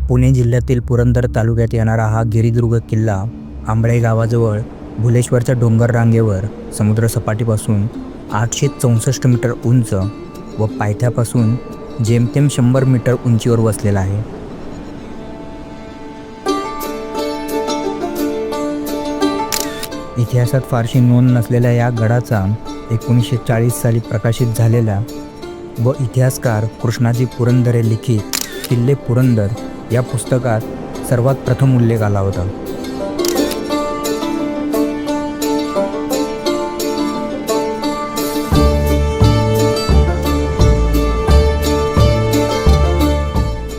पुणे जिल्ह्यातील पुरंदर तालुक्यात येणारा हा गिरिदुर्ग किल्ला आंबळे गावाजवळ भुलेश्वरच्या डोंगर रांगेवर समुद्रसपाटीपासून 864 मीटर उंच व पायथ्यापासून जेमतेम 100 मीटर उंचीवर वसलेला आहे. इतिहासात फारशी नोंद नसलेल्या या गडाचा 1940 साली प्रकाशित झालेला व इतिहासकार कृष्णाजी पुरंदरे लिखित किल्ले पुरंदर या पुस्तकात सर्वात प्रथम उल्लेख आला होता.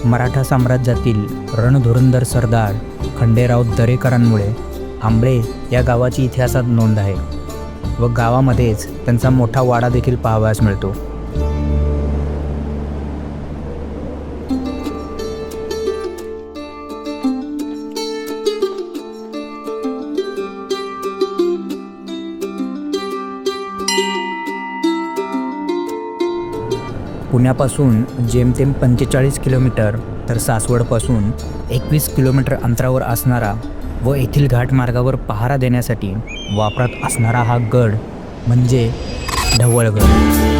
मराठा साम्राज्यातील रणधुरंधर सरदार खंडेराव दरेकरांमुळे आंबळे या गावाची इतिहासात नोंद आहे व गावामध्येच त्यांचा मोठा वाडा देखील पाहावयास मिळतो. पुण्यापासून जेमतेम 45 किलोमीटर तर सासवडपासून 21 किलोमीटर अंतरावर असणारा व येथील घाटमार्गावर पहारा देण्यासाठी वापरात असणारा हा गड म्हणजे ढवळगड.